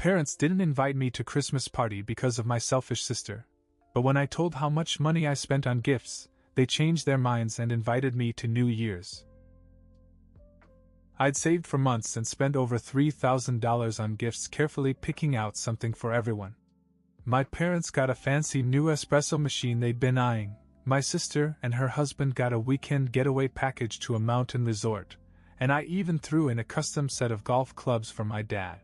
parents didn't invite me to Christmas party because of my selfish sister, but when I told how much money I spent on gifts, they changed their minds and invited me to New Year's. I'd saved for months and spent over $3,000 on gifts, carefully picking out something for everyone. My parents got a fancy new espresso machine they'd been eyeing. My sister and her husband got a weekend getaway package to a mountain resort, and I even threw in a custom set of golf clubs for my dad.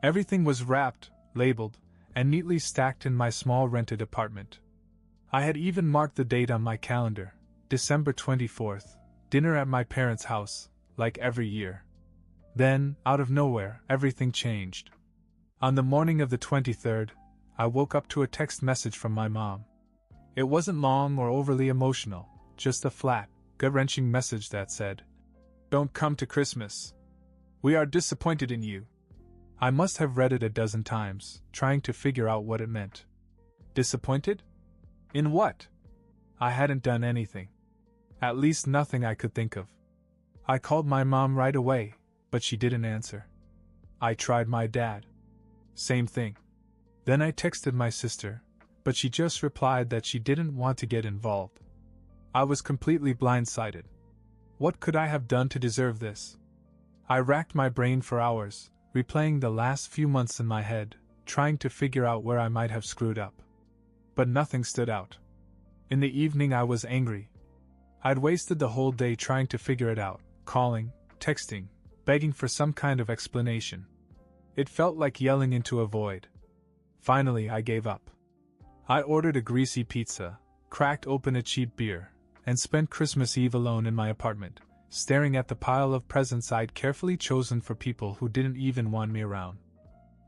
Everything was wrapped, labeled, and neatly stacked in my small rented apartment. I had even marked the date on my calendar, December 24th, dinner at my parents' house, like every year. Then, out of nowhere, everything changed. On the morning of the 23rd, I woke up to a text message from my mom. It wasn't long or overly emotional, just a flat, gut-wrenching message that said, "Don't come to Christmas. We are disappointed in you." I must have read it a dozen times, trying to figure out what it meant. Disappointed? In what? I hadn't done anything. At least nothing I could think of. I called my mom right away, but she didn't answer. I tried my dad. Same thing. Then I texted my sister, but she just replied that she didn't want to get involved. I was completely blindsided. What could I have done to deserve this? I racked my brain for hours, replaying the last few months in my head, trying to figure out where I might have screwed up. But nothing stood out. In the evening I was angry. I'd wasted the whole day trying to figure it out, calling, texting, begging for some kind of explanation. It felt like yelling into a void. Finally I gave up. I ordered a greasy pizza, cracked open a cheap beer, and spent Christmas Eve alone in my apartment, staring at the pile of presents I'd carefully chosen for people who didn't even want me around.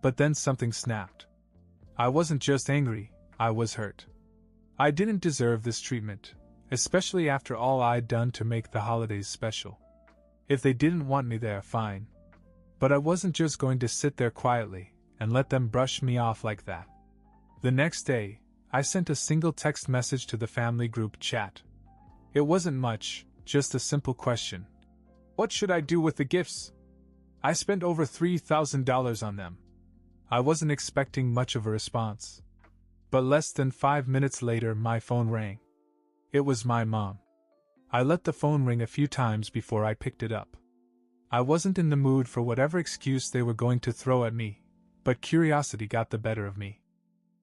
But then something snapped. I wasn't just angry, I was hurt. I didn't deserve this treatment, especially after all I'd done to make the holidays special. If they didn't want me there, fine. But I wasn't just going to sit there quietly and let them brush me off like that. The next day, I sent a single text message to the family group chat. It wasn't much, just a simple question. What should I do with the gifts? I spent over $3,000 on them. I wasn't expecting much of a response. But less than 5 minutes later my phone rang. It was my mom. I let the phone ring a few times before I picked it up. I wasn't in the mood for whatever excuse they were going to throw at me, but curiosity got the better of me.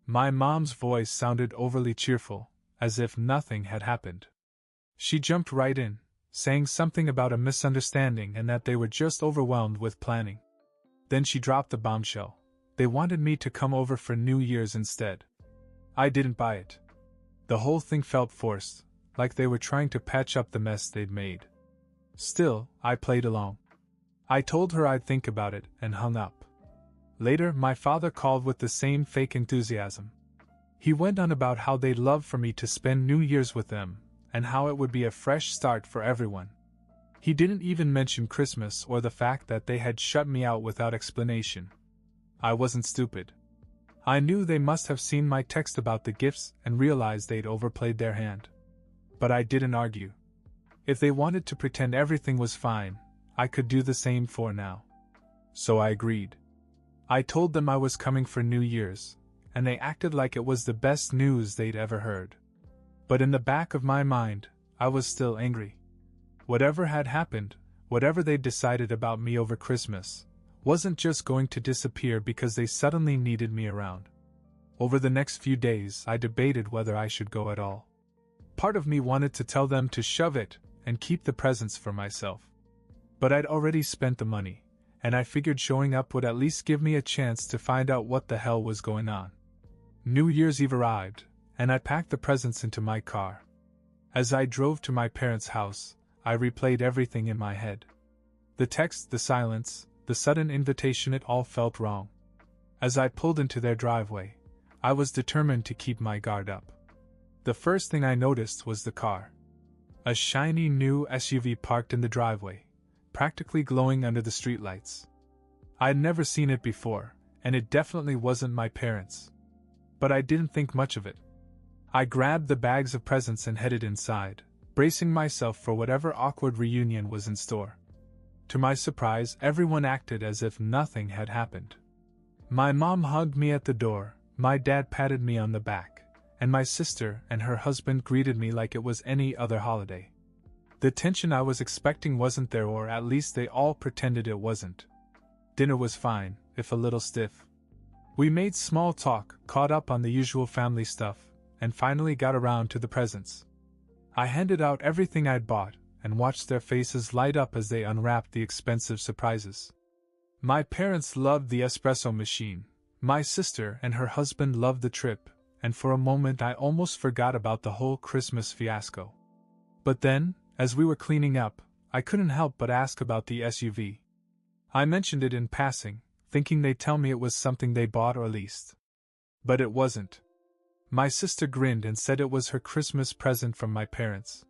My mom's voice sounded overly cheerful, as if nothing had happened. She jumped right in, saying something about a misunderstanding and that they were just overwhelmed with planning. Then she dropped the bombshell. They wanted me to come over for New Year's instead. I didn't buy it. The whole thing felt forced, like they were trying to patch up the mess they'd made. Still, I played along. I told her I'd think about it and hung up. Later, my father called with the same fake enthusiasm. He went on about how they'd love for me to spend New Year's with them, and how it would be a fresh start for everyone. He didn't even mention Christmas or the fact that they had shut me out without explanation. I wasn't stupid. I knew they must have seen my text about the gifts and realized they'd overplayed their hand. But I didn't argue. If they wanted to pretend everything was fine, I could do the same for now. So I agreed. I told them I was coming for New Year's, and they acted like it was the best news they'd ever heard. But in the back of my mind, I was still angry. Whatever had happened, whatever they'd decided about me over Christmas, wasn't just going to disappear because they suddenly needed me around. Over the next few days, I debated whether I should go at all. Part of me wanted to tell them to shove it and keep the presents for myself. But I'd already spent the money, and I figured showing up would at least give me a chance to find out what the hell was going on. New Year's Eve arrived, and I packed the presents into my car. As I drove to my parents' house, I replayed everything in my head. The text, the silence, the sudden invitation, it all felt wrong. As I pulled into their driveway, I was determined to keep my guard up. The first thing I noticed was the car. A shiny new SUV parked in the driveway, practically glowing under the streetlights. I'd never seen it before, and it definitely wasn't my parents'. But I didn't think much of it. I grabbed the bags of presents and headed inside, bracing myself for whatever awkward reunion was in store. To my surprise, everyone acted as if nothing had happened. My mom hugged me at the door, my dad patted me on the back, and my sister and her husband greeted me like it was any other holiday. The tension I was expecting wasn't there, or at least they all pretended it wasn't. Dinner was fine, if a little stiff. We made small talk, caught up on the usual family stuff, and finally got around to the presents. I handed out everything I'd bought, and watched their faces light up as they unwrapped the expensive surprises. My parents loved the espresso machine, my sister and her husband loved the trip, and for a moment I almost forgot about the whole Christmas fiasco. But then, as we were cleaning up, I couldn't help but ask about the SUV. I mentioned it in passing, thinking they'd tell me it was something they bought or leased. But it wasn't. My sister grinned and said it was her Christmas present from my parents.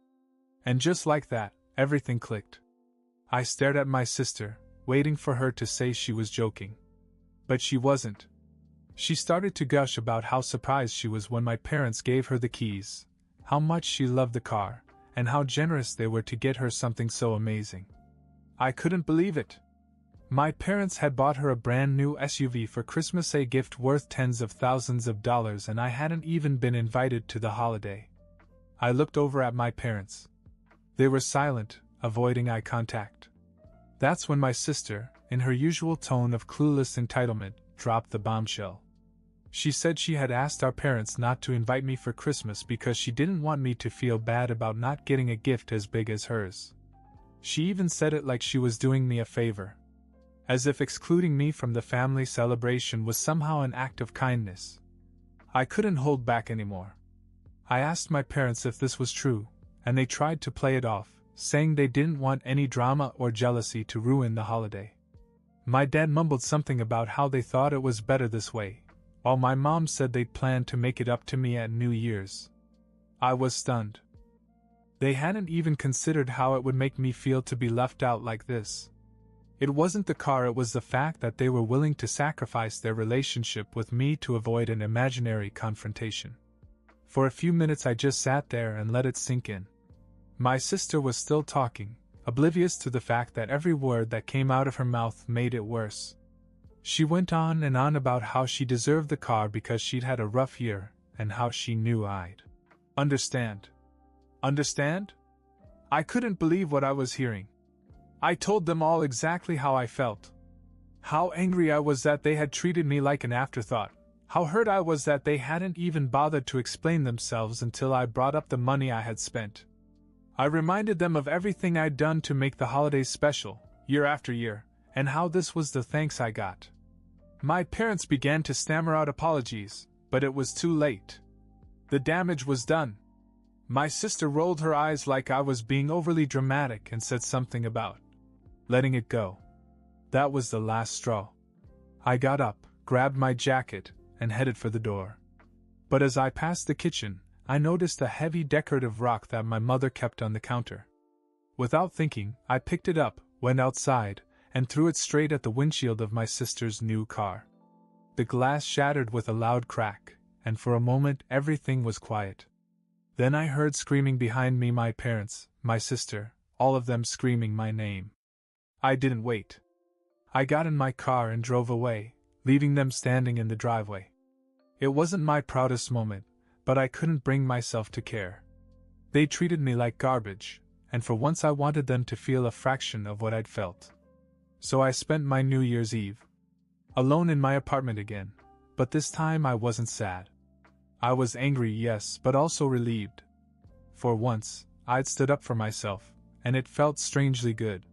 And just like that, everything clicked. I stared at my sister, waiting for her to say she was joking. But she wasn't. She started to gush about how surprised she was when my parents gave her the keys, how much she loved the car, and how generous they were to get her something so amazing. I couldn't believe it. My parents had bought her a brand new SUV for Christmas, a gift worth tens of thousands of dollars, and I hadn't even been invited to the holiday. I looked over at my parents. They were silent, avoiding eye contact. That's when my sister, in her usual tone of clueless entitlement, dropped the bombshell. She said she had asked our parents not to invite me for Christmas because she didn't want me to feel bad about not getting a gift as big as hers. She even said it like she was doing me a favor. As if excluding me from the family celebration was somehow an act of kindness. I couldn't hold back anymore. I asked my parents if this was true, and they tried to play it off, saying they didn't want any drama or jealousy to ruin the holiday. My dad mumbled something about how they thought it was better this way, while my mom said they'd planned to make it up to me at New Year's. I was stunned. They hadn't even considered how it would make me feel to be left out like this. It wasn't the car, it was the fact that they were willing to sacrifice their relationship with me to avoid an imaginary confrontation. For a few minutes I just sat there and let it sink in. My sister was still talking, oblivious to the fact that every word that came out of her mouth made it worse. She went on and on about how she deserved the car because she'd had a rough year, and how she knew I'd understand. Understand? I couldn't believe what I was hearing. I told them all exactly how I felt. How angry I was that they had treated me like an afterthought. How hurt I was that they hadn't even bothered to explain themselves until I brought up the money I had spent. I reminded them of everything I'd done to make the holidays special, year after year, and how this was the thanks I got. My parents began to stammer out apologies, but it was too late. The damage was done. My sister rolled her eyes like I was being overly dramatic and said something about letting it go. That was the last straw. I got up, grabbed my jacket, and headed for the door. But as I passed the kitchen, I noticed a heavy decorative rock that my mother kept on the counter. Without thinking, I picked it up, went outside, and threw it straight at the windshield of my sister's new car. The glass shattered with a loud crack, and for a moment everything was quiet. Then I heard screaming behind me, my parents, my sister, all of them screaming my name. I didn't wait. I got in my car and drove away, leaving them standing in the driveway. It wasn't my proudest moment, but I couldn't bring myself to care. They treated me like garbage, and for once I wanted them to feel a fraction of what I'd felt. So I spent my New Year's Eve alone in my apartment again, but this time I wasn't sad. I was angry, yes, but also relieved. For once, I'd stood up for myself, and it felt strangely good.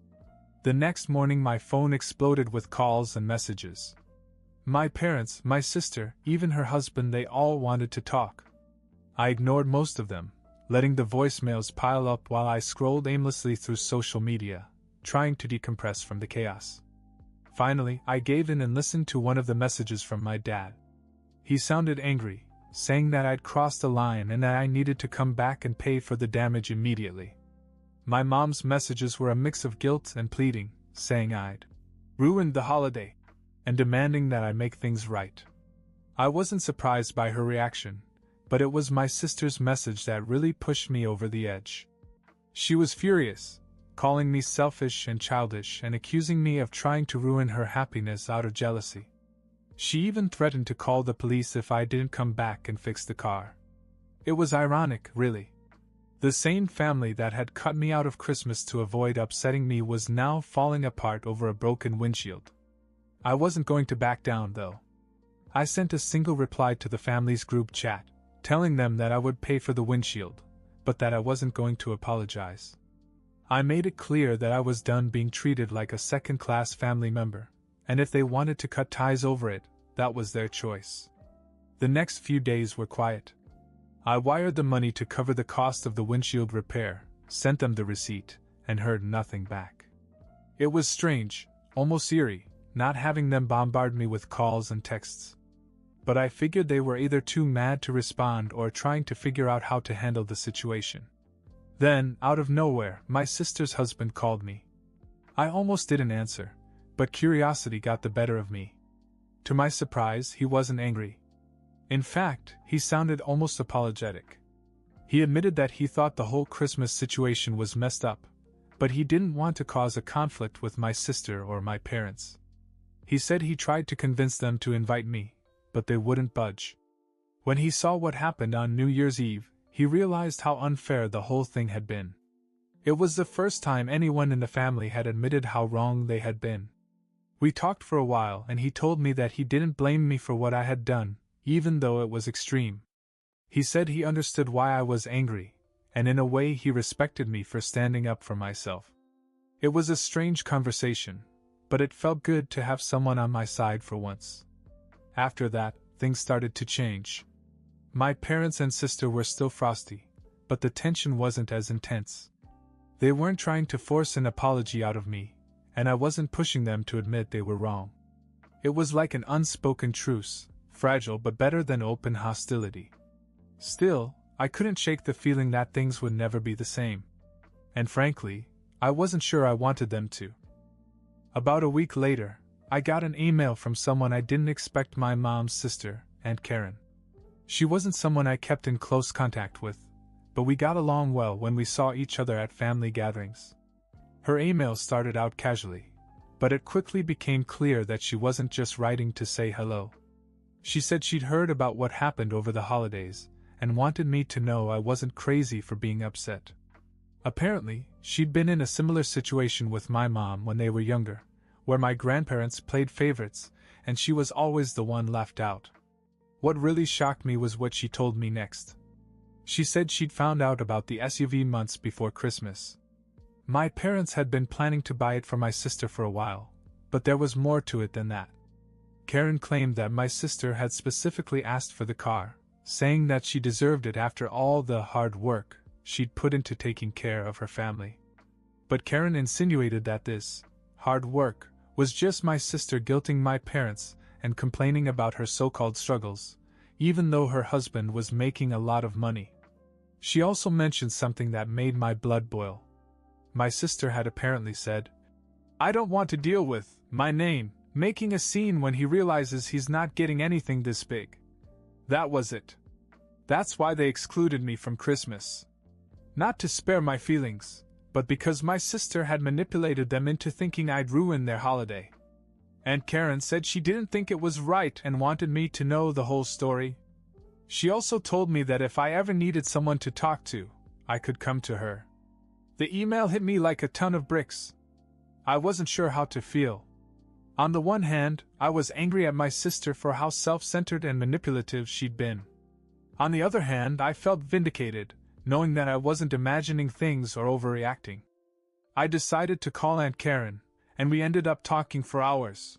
The next morning my phone exploded with calls and messages. My parents, my sister, even her husband, they all wanted to talk. I ignored most of them, letting the voicemails pile up while I scrolled aimlessly through social media, trying to decompress from the chaos. Finally, I gave in and listened to one of the messages from my dad. He sounded angry, saying that I'd crossed the line and that I needed to come back and pay for the damage immediately. My mom's messages were a mix of guilt and pleading, saying I'd ruined the holiday, and demanding that I make things right. I wasn't surprised by her reaction, but it was my sister's message that really pushed me over the edge. She was furious, calling me selfish and childish and accusing me of trying to ruin her happiness out of jealousy. She even threatened to call the police if I didn't come back and fix the car. It was ironic, really. The same family that had cut me out of Christmas to avoid upsetting me was now falling apart over a broken windshield. I wasn't going to back down, though. I sent a single reply to the family's group chat, telling them that I would pay for the windshield, but that I wasn't going to apologize. I made it clear that I was done being treated like a second-class family member, and if they wanted to cut ties over it, that was their choice. The next few days were quiet. I wired the money to cover the cost of the windshield repair, sent them the receipt, and heard nothing back. It was strange, almost eerie, not having them bombard me with calls and texts. But I figured they were either too mad to respond or trying to figure out how to handle the situation. Then, out of nowhere, my sister's husband called me. I almost didn't answer, but curiosity got the better of me. To my surprise, he wasn't angry. In fact, he sounded almost apologetic. He admitted that he thought the whole Christmas situation was messed up, but he didn't want to cause a conflict with my sister or my parents. He said he tried to convince them to invite me, but they wouldn't budge. When he saw what happened on New Year's Eve, he realized how unfair the whole thing had been. It was the first time anyone in the family had admitted how wrong they had been. We talked for a while and he told me that he didn't blame me for what I had done, even though it was extreme. He said he understood why I was angry, and in a way he respected me for standing up for myself. It was a strange conversation, but it felt good to have someone on my side for once. After that, things started to change. My parents and sister were still frosty, but the tension wasn't as intense. They weren't trying to force an apology out of me, and I wasn't pushing them to admit they were wrong. It was like an unspoken truce, fragile but better than open hostility. Still, I couldn't shake the feeling that things would never be the same. And frankly, I wasn't sure I wanted them to. About a week later, I got an email from someone I didn't expect: my mom's sister, Aunt Karen. She wasn't someone I kept in close contact with, but we got along well when we saw each other at family gatherings. Her email started out casually, but it quickly became clear that she wasn't just writing to say hello. She said she'd heard about what happened over the holidays, and wanted me to know I wasn't crazy for being upset. Apparently, she'd been in a similar situation with my mom when they were younger, where my grandparents played favorites, and she was always the one left out. What really shocked me was what she told me next. She said she'd found out about the SUV months before Christmas. My parents had been planning to buy it for my sister for a while, but there was more to it than that. Karen claimed that my sister had specifically asked for the car, saying that she deserved it after all the hard work she'd put into taking care of her family. But Karen insinuated that this hard work was just my sister guilting my parents and complaining about her so-called struggles, even though her husband was making a lot of money. She also mentioned something that made my blood boil. My sister had apparently said, "I don't want to deal with my name making a scene when he realizes he's not getting anything this big." That was it. That's why they excluded me from Christmas. Not to spare my feelings, but because my sister had manipulated them into thinking I'd ruin their holiday. Aunt Karen said she didn't think it was right and wanted me to know the whole story. She also told me that if I ever needed someone to talk to, I could come to her. The email hit me like a ton of bricks. I wasn't sure how to feel. On the one hand, I was angry at my sister for how self-centered and manipulative she'd been. On the other hand, I felt vindicated, knowing that I wasn't imagining things or overreacting. I decided to call Aunt Karen, and we ended up talking for hours.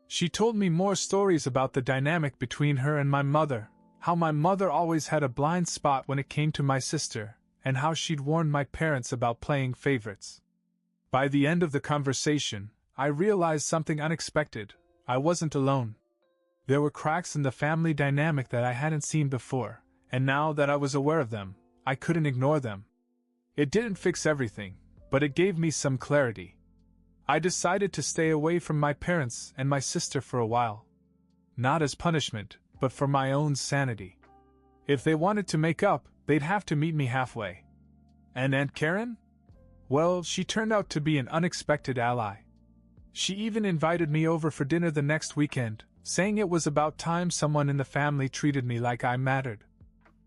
She told me more stories about the dynamic between her and my mother, how my mother always had a blind spot when it came to my sister, and how she'd warned my parents about playing favorites. By the end of the conversation, I realized something unexpected. I wasn't alone. There were cracks in the family dynamic that I hadn't seen before, and now that I was aware of them, I couldn't ignore them. It didn't fix everything, but it gave me some clarity. I decided to stay away from my parents and my sister for a while. Not as punishment, but for my own sanity. If they wanted to make up, they'd have to meet me halfway. And Aunt Karen? Well, she turned out to be an unexpected ally. She even invited me over for dinner the next weekend, saying it was about time someone in the family treated me like I mattered.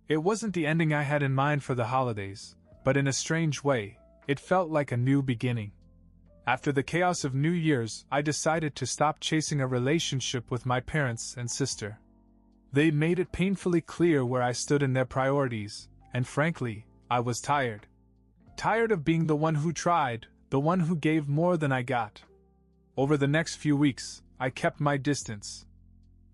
It wasn't the ending I had in mind for the holidays, but in a strange way, it felt like a new beginning. After the chaos of New Year's, I decided to stop chasing a relationship with my parents and sister. They made it painfully clear where I stood in their priorities, and frankly, I was tired. Tired of being the one who tried, the one who gave more than I got. Over the next few weeks, I kept my distance.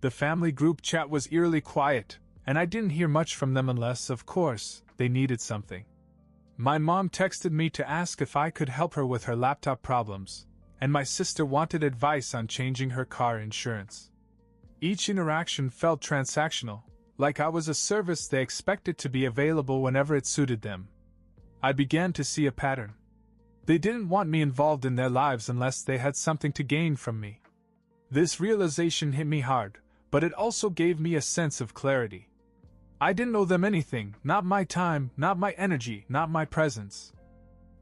The family group chat was eerily quiet, and I didn't hear much from them unless, of course, they needed something. My mom texted me to ask if I could help her with her laptop problems, and my sister wanted advice on changing her car insurance. Each interaction felt transactional, like I was a service they expected to be available whenever it suited them. I began to see a pattern. They didn't want me involved in their lives unless they had something to gain from me. This realization hit me hard, but it also gave me a sense of clarity. I didn't owe them anything, not my time, not my energy, not my presence.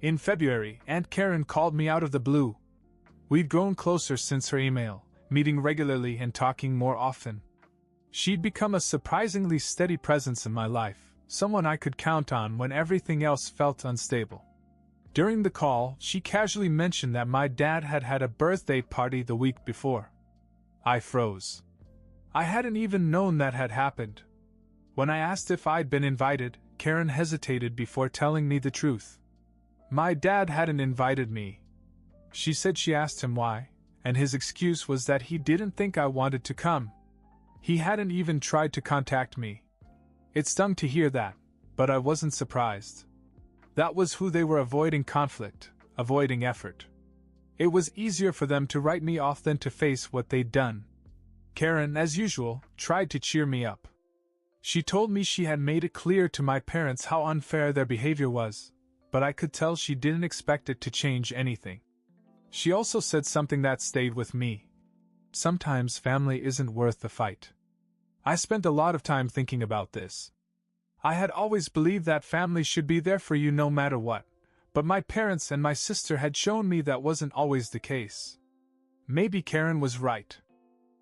In February, Aunt Karen called me out of the blue. We'd grown closer since her email, meeting regularly and talking more often. She'd become a surprisingly steady presence in my life, someone I could count on when everything else felt unstable. During the call, she casually mentioned that my dad had had a birthday party the week before. I froze. I hadn't even known that had happened. When I asked if I'd been invited, Karen hesitated before telling me the truth. My dad hadn't invited me. She said she asked him why, and his excuse was that he didn't think I wanted to come. He hadn't even tried to contact me. It stung to hear that, but I wasn't surprised. That was who they were: avoiding conflict, avoiding effort. It was easier for them to write me off than to face what they'd done. Karen, as usual, tried to cheer me up. She told me she had made it clear to my parents how unfair their behavior was, but I could tell she didn't expect it to change anything. She also said something that stayed with me. Sometimes family isn't worth the fight. I spent a lot of time thinking about this. I had always believed that family should be there for you no matter what, but my parents and my sister had shown me that wasn't always the case. Maybe Karen was right.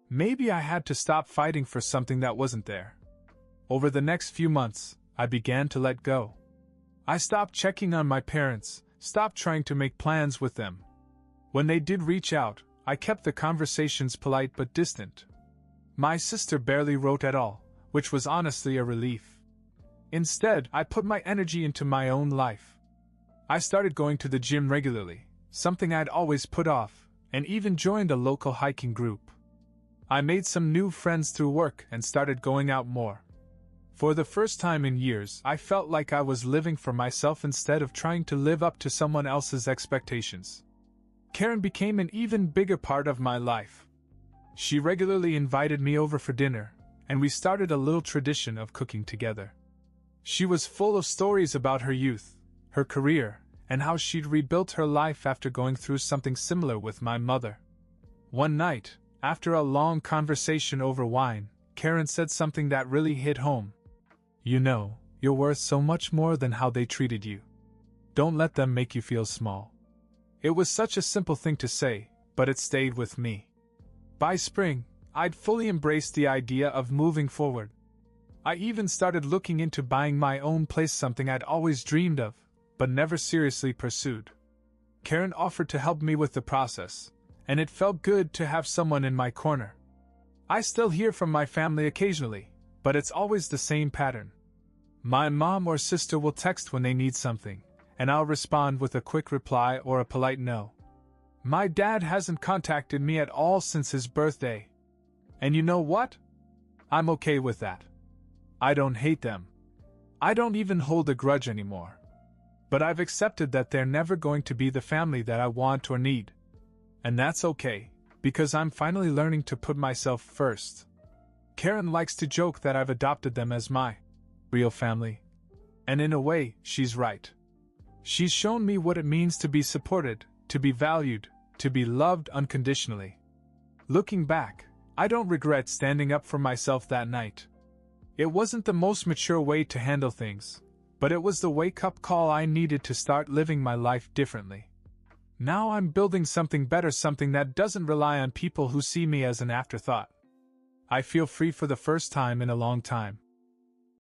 Maybe I had to stop fighting for something that wasn't there. Over the next few months, I began to let go. I stopped checking on my parents, stopped trying to make plans with them. When they did reach out, I kept the conversations polite but distant. My sister barely wrote at all, which was honestly a relief. Instead, I put my energy into my own life. I started going to the gym regularly, something I'd always put off, and even joined a local hiking group. I made some new friends through work and started going out more. For the first time in years, I felt like I was living for myself instead of trying to live up to someone else's expectations. Karen became an even bigger part of my life. She regularly invited me over for dinner, and we started a little tradition of cooking together. She was full of stories about her youth, her career, and how she'd rebuilt her life after going through something similar with my mother. One night, after a long conversation over wine, Karen said something that really hit home. "You know, you're worth so much more than how they treated you. Don't let them make you feel small." It was such a simple thing to say, but it stayed with me. By spring, I'd fully embraced the idea of moving forward. I even started looking into buying my own place, something I'd always dreamed of, but never seriously pursued. Karen offered to help me with the process, and it felt good to have someone in my corner. I still hear from my family occasionally, but it's always the same pattern. My mom or sister will text when they need something, and I'll respond with a quick reply or a polite no. My dad hasn't contacted me at all since his birthday. And you know what? I'm okay with that. I don't hate them. I don't even hold a grudge anymore. But I've accepted that they're never going to be the family that I want or need. And that's okay, because I'm finally learning to put myself first. Karen likes to joke that I've adopted them as my real family. And in a way, she's right. She's shown me what it means to be supported, to be valued, to be loved unconditionally. Looking back, I don't regret standing up for myself that night. It wasn't the most mature way to handle things, but it was the wake-up call I needed to start living my life differently. Now I'm building something better, something that doesn't rely on people who see me as an afterthought. I feel free for the first time in a long time.